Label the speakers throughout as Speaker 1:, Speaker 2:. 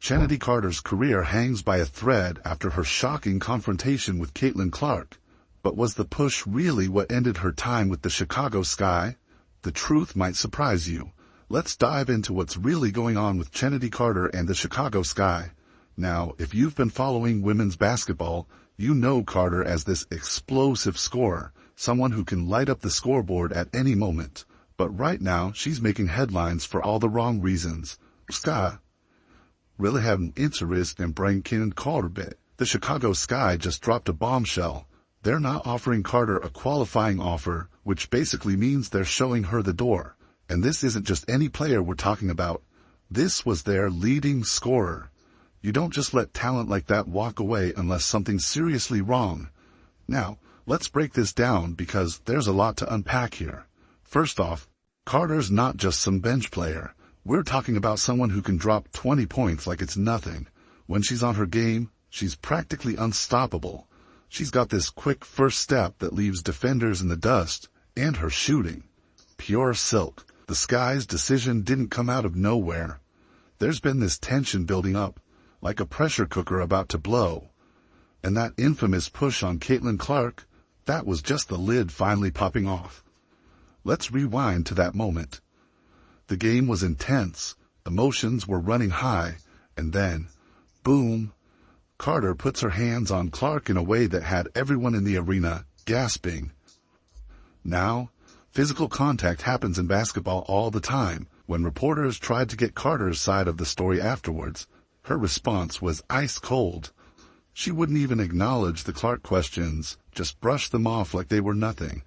Speaker 1: Chennedy Carter's career hangs by a thread after her shocking confrontation with Caitlin Clark. But was the push really what ended her time with the Chicago Sky? The truth might surprise you. Let's dive into what's really going on with Chennedy Carter and the Chicago Sky. Now, if you've been following women's basketball, you know Carter as this explosive scorer, someone who can light up the scoreboard at any moment. But right now, she's making headlines for all the wrong reasons. Sky really have an interest in bringing Carter back. The Chicago Sky just dropped a bombshell. They're not offering Carter a qualifying offer, which basically means they're showing her the door. And this isn't just any player we're talking about. This was their leading scorer. You don't just let talent like that walk away unless something's seriously wrong. Now, let's break this down because there's a lot to unpack here. First off, Carter's not just some bench player. We're talking about someone who can drop 20 points like it's nothing. When she's on her game, she's practically unstoppable. She's got this quick first step that leaves defenders in the dust, and her shooting. Pure silk. The Sky's decision didn't come out of nowhere. There's been this tension building up, like a pressure cooker about to blow. And that infamous push on Caitlin Clark, that was just the lid finally popping off. Let's rewind to that moment. The game was intense, emotions were running high, and then, boom, Carter puts her hands on Clark in a way that had everyone in the arena gasping. Now, physical contact happens in basketball all the time. When reporters tried to get Carter's side of the story afterwards, her response was ice cold. She wouldn't even acknowledge the Clark questions, just brushed them off like they were nothing.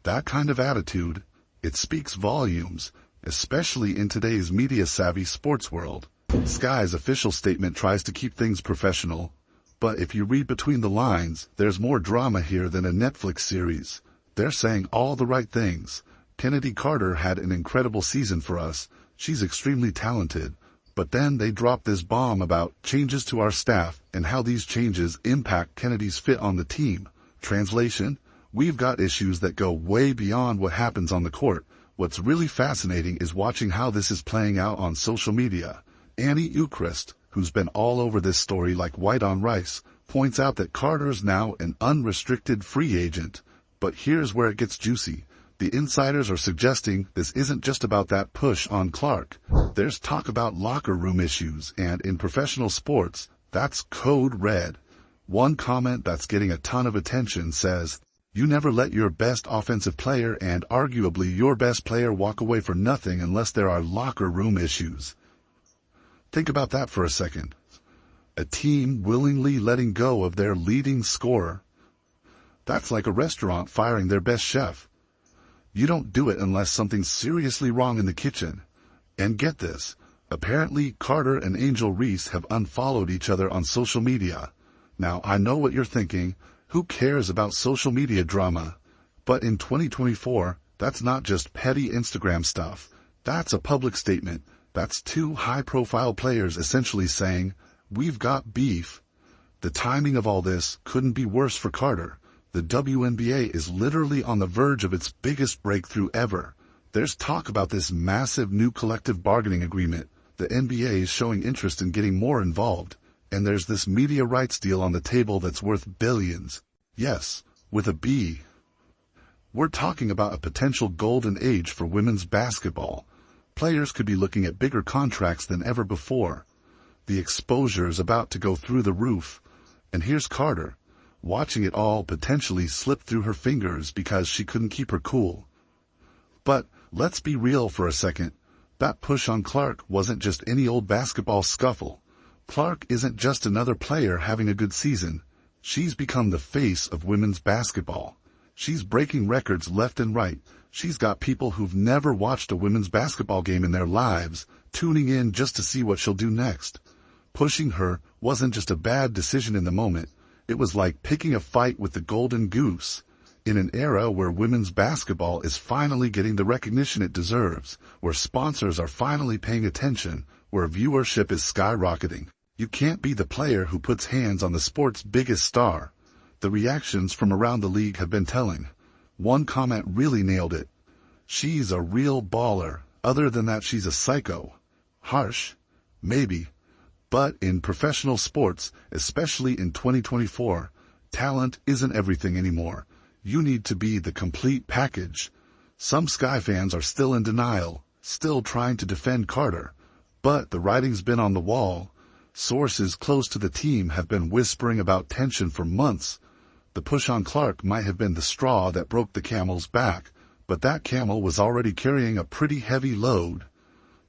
Speaker 1: That kind of attitude, it speaks volumes, especially in today's media-savvy sports world. Sky's official statement tries to keep things professional, but if you read between the lines, there's more drama here than a Netflix series. They're saying all the right things. Chennedy Carter had an incredible season for us. She's extremely talented. But then they dropped this bomb about changes to our staff and how these changes impact Chennedy's fit on the team. Translation: we've got issues that go way beyond what happens on the court. What's really fascinating is watching how this is playing out on social media. Annie Eucharist, who's been all over this story like white on rice, points out that Carter's now an unrestricted free agent. But here's where it gets juicy. The insiders are suggesting this isn't just about that push on Clark. There's talk about locker room issues, and in professional sports, that's code red. One comment that's getting a ton of attention says, "You never let your best offensive player and arguably your best player walk away for nothing unless there are locker room issues." Think about that for a second. A team willingly letting go of their leading scorer. That's like a restaurant firing their best chef. You don't do it unless something's seriously wrong in the kitchen. And get this, apparently Carter and Angel Reese have unfollowed each other on social media. Now, I know what you're thinking. Who cares about social media drama? But in 2024, that's not just petty Instagram stuff. That's a public statement. That's two high-profile players essentially saying, "We've got beef." The timing of all this couldn't be worse for Carter. The WNBA is literally on the verge of its biggest breakthrough ever. There's talk about this massive new collective bargaining agreement. The NBA is showing interest in getting more involved. And there's this media rights deal on the table that's worth billions. Yes, with a B. We're talking about a potential golden age for women's basketball. Players could be looking at bigger contracts than ever before. The exposure is about to go through the roof. And here's Carter, watching it all potentially slip through her fingers because she couldn't keep her cool. But let's be real for a second. That push on Clark wasn't just any old basketball scuffle. Clark isn't just another player having a good season. She's become the face of women's basketball. She's breaking records left and right. She's got people who've never watched a women's basketball game in their lives tuning in just to see what she'll do next. Pushing her wasn't just a bad decision in the moment. It was like picking a fight with the golden goose. In an era where women's basketball is finally getting the recognition it deserves, where sponsors are finally paying attention, where viewership is skyrocketing, you can't be the player who puts hands on the sport's biggest star. The reactions from around the league have been telling. One comment really nailed it. "She's a real baller. Other than that, she's a psycho." Harsh? Maybe. But in professional sports, especially in 2024, talent isn't everything anymore. You need to be the complete package. Some Sky fans are still in denial, still trying to defend Carter. But the writing's been on the wall. Sources close to the team have been whispering about tension for months. The push on Clark might have been the straw that broke the camel's back, but that camel was already carrying a pretty heavy load.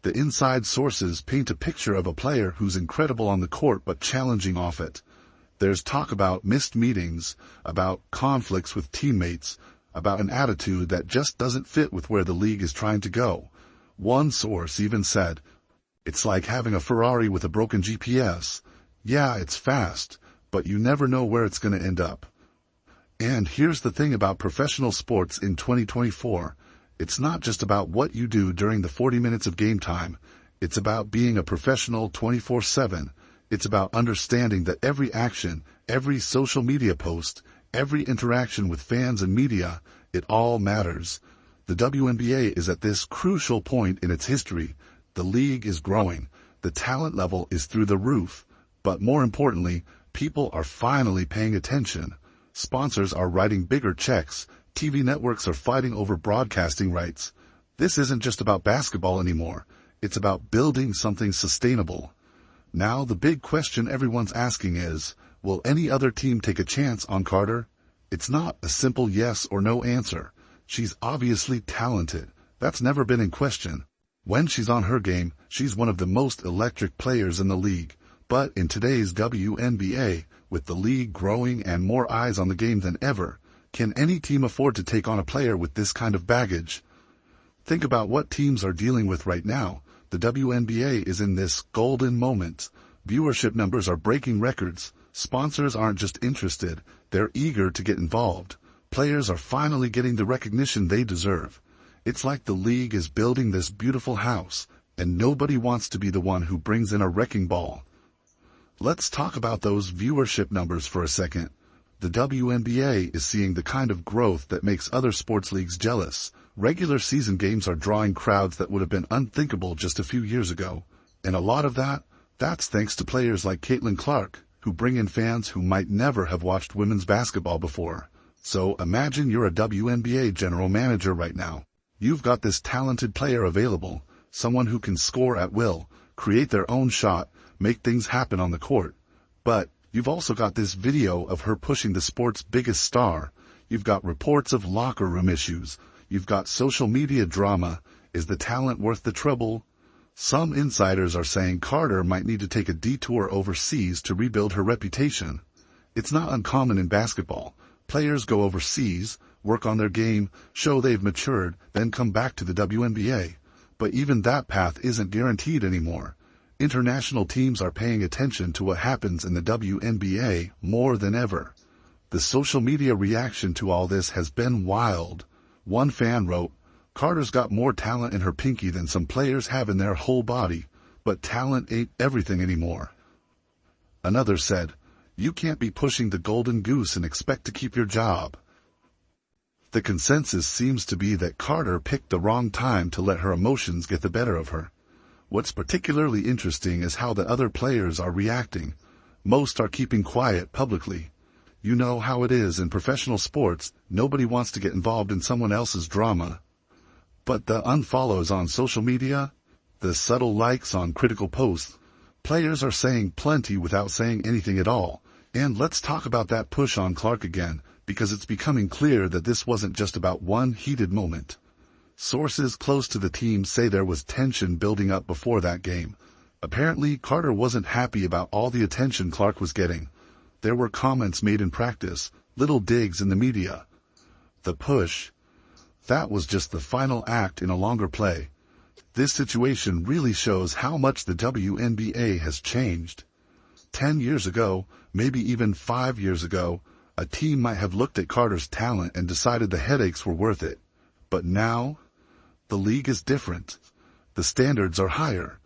Speaker 1: The inside sources paint a picture of a player who's incredible on the court but challenging off it. There's talk about missed meetings, about conflicts with teammates, about an attitude that just doesn't fit with where the league is trying to go. One source even said, "It's like having a Ferrari with a broken GPS. Yeah, it's fast, but you never know where it's going to end up." And here's the thing about professional sports in 2024. It's not just about what you do during the 40 minutes of game time. It's about being a professional 24/7. It's about understanding that every action, every social media post, every interaction with fans and media, it all matters. The WNBA is at this crucial point in its history. The league is growing. The talent level is through the roof. But more importantly, people are finally paying attention. Sponsors are writing bigger checks. TV networks are fighting over broadcasting rights. This isn't just about basketball anymore. It's about building something sustainable. Now the big question everyone's asking is, will any other team take a chance on Carter? It's not a simple yes or no answer. She's obviously talented. That's never been in question. When she's on her game, she's one of the most electric players in the league. But in today's WNBA, with the league growing and more eyes on the game than ever, can any team afford to take on a player with this kind of baggage? Think about what teams are dealing with right now. The WNBA is in this golden moment. Viewership numbers are breaking records. Sponsors aren't just interested, they're eager to get involved. Players are finally getting the recognition they deserve. It's like the league is building this beautiful house, and nobody wants to be the one who brings in a wrecking ball. Let's talk about those viewership numbers for a second. The WNBA is seeing the kind of growth that makes other sports leagues jealous. Regular season games are drawing crowds that would have been unthinkable just a few years ago. And a lot of that's thanks to players like Caitlin Clark, who bring in fans who might never have watched women's basketball before. So imagine you're a WNBA general manager right now. You've got this talented player available, someone who can score at will, create their own shot, make things happen on the court. But you've also got this video of her pushing the sport's biggest star. You've got reports of locker room issues. You've got social media drama. Is the talent worth the trouble? Some insiders are saying Carter might need to take a detour overseas to rebuild her reputation. It's not uncommon in basketball. Players go overseas, work on their game, show they've matured, then come back to the WNBA. But even that path isn't guaranteed anymore. International teams are paying attention to what happens in the WNBA more than ever. The social media reaction to all this has been wild. One fan wrote, "Carter's got more talent in her pinky than some players have in their whole body, but talent ain't everything anymore." Another said, "You can't be pushing the golden goose and expect to keep your job." The consensus seems to be that Carter picked the wrong time to let her emotions get the better of her. What's particularly interesting is how the other players are reacting. Most are keeping quiet publicly. You know how it is in professional sports, nobody wants to get involved in someone else's drama. But the unfollows on social media, the subtle likes on critical posts, players are saying plenty without saying anything at all. And let's talk about that push on Clark again, because it's becoming clear that this wasn't just about one heated moment. Sources close to the team say there was tension building up before that game. Apparently, Carter wasn't happy about all the attention Clark was getting. There were comments made in practice, little digs in the media. The push, that was just the final act in a longer play. This situation really shows how much the WNBA has changed. 10 years ago, maybe even 5 years ago, a team might have looked at Carter's talent and decided the headaches were worth it. But now, the league is different. The standards are higher.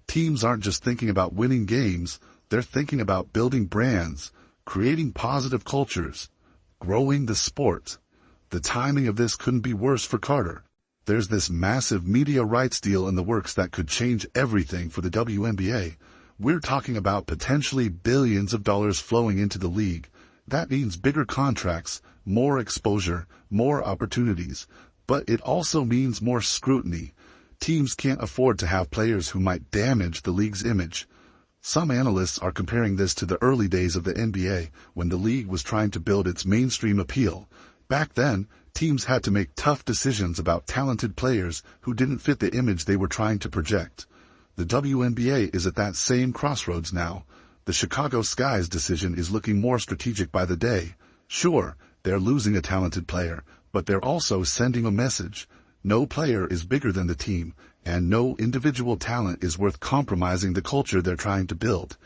Speaker 1: Teams aren't just thinking about winning games, they're thinking about building brands, creating positive cultures, growing the sport. The timing of this couldn't be worse for Carter. There's this massive media rights deal in the works that could change everything for the WNBA. We're talking about potentially billions of dollars flowing into the league. That means bigger contracts, more exposure, more opportunities. But it also means more scrutiny. Teams can't afford to have players who might damage the league's image. Some analysts are comparing this to the early days of the NBA, when the league was trying to build its mainstream appeal. Back then, teams had to make tough decisions about talented players who didn't fit the image they were trying to project. The WNBA is at that same crossroads now. The Chicago Sky's decision is looking more strategic by the day. Sure, they're losing a talented player, but they're also sending a message. No player is bigger than the team, and no individual talent is worth compromising the culture they're trying to build.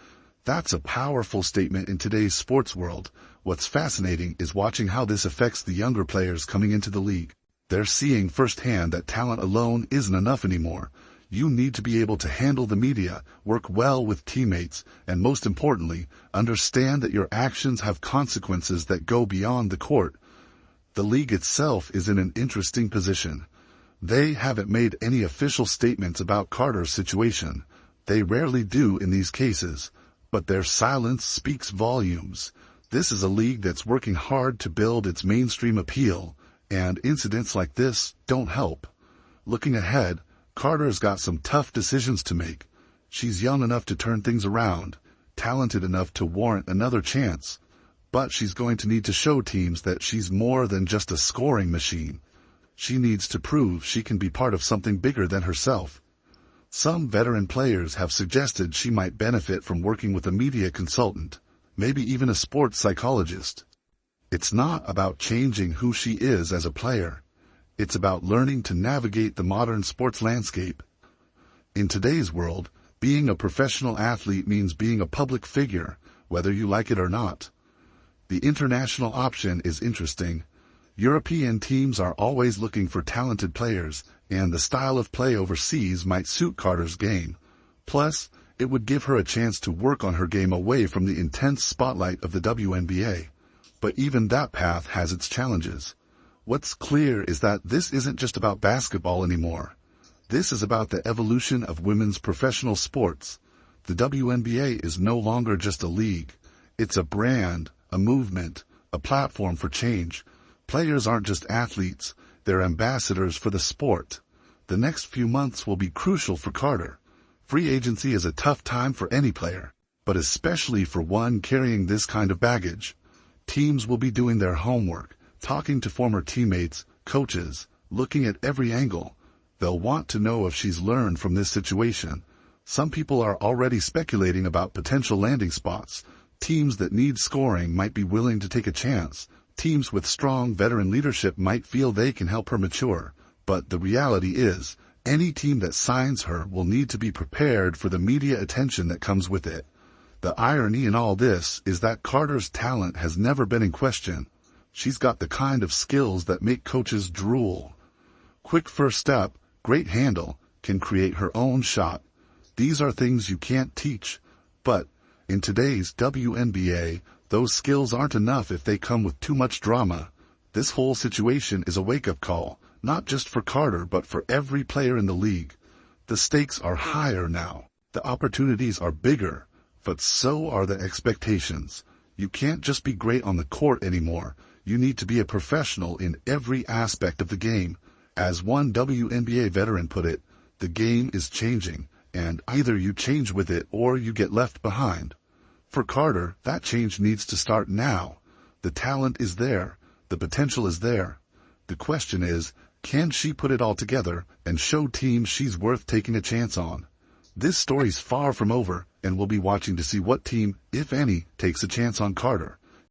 Speaker 1: That's a powerful statement in today's sports world. What's fascinating is watching how this affects the younger players coming into the league. They're seeing firsthand that talent alone isn't enough anymore. You need to be able to handle the media, work well with teammates, and most importantly, understand that your actions have consequences that go beyond the court. The league itself is in an interesting position. They haven't made any official statements about Carter's situation. They rarely do in these cases, but their silence speaks volumes. This is a league that's working hard to build its mainstream appeal, and incidents like this don't help. Looking ahead, Carter's got some tough decisions to make. She's young enough to turn things around, talented enough to warrant another chance, but she's going to need to show teams that she's more than just a scoring machine. She needs to prove she can be part of something bigger than herself. Some veteran players have suggested she might benefit from working with a media consultant, maybe even a sports psychologist. It's not about changing who she is as a player. It's about learning to navigate the modern sports landscape. In today's world, being a professional athlete means being a public figure, whether you like it or not. The international option is interesting. European teams are always looking for talented players, and the style of play overseas might suit Carter's game. Plus, it would give her a chance to work on her game away from the intense spotlight of the WNBA. But even that path has its challenges. What's clear is that this isn't just about basketball anymore. This is about the evolution of women's professional sports. The WNBA is no longer just a league. It's a brand, a movement, a platform for change. Players aren't just athletes, they're ambassadors for the sport. The next few months will be crucial for Carter. Free agency is a tough time for any player, but especially for one carrying this kind of baggage. Teams will be doing their homework, talking to former teammates, coaches, looking at every angle. They'll want to know if she's learned from this situation. Some people are already speculating about potential landing spots. Teams that need scoring might be willing to take a chance. Teams with strong veteran leadership might feel they can help her mature. But the reality is, any team that signs her will need to be prepared for the media attention that comes with it. The irony in all this is that Carter's talent has never been in question. She's got the kind of skills that make coaches drool. Quick first step, great handle, can create her own shot. These are things you can't teach. But in today's WNBA, those skills aren't enough if they come with too much drama. This whole situation is a wake-up call, not just for Carter but for every player in the league. The stakes are higher now. The opportunities are bigger, but so are the expectations. You can't just be great on the court anymore. You need to be a professional in every aspect of the game. As one WNBA veteran put it, the game is changing, and either you change with it or you get left behind. For Carter, that change needs to start now. The talent is there. The potential is there. The question is, can she put it all together and show teams she's worth taking a chance on? This story's far from over, and we'll be watching to see what team, if any, takes a chance on Carter.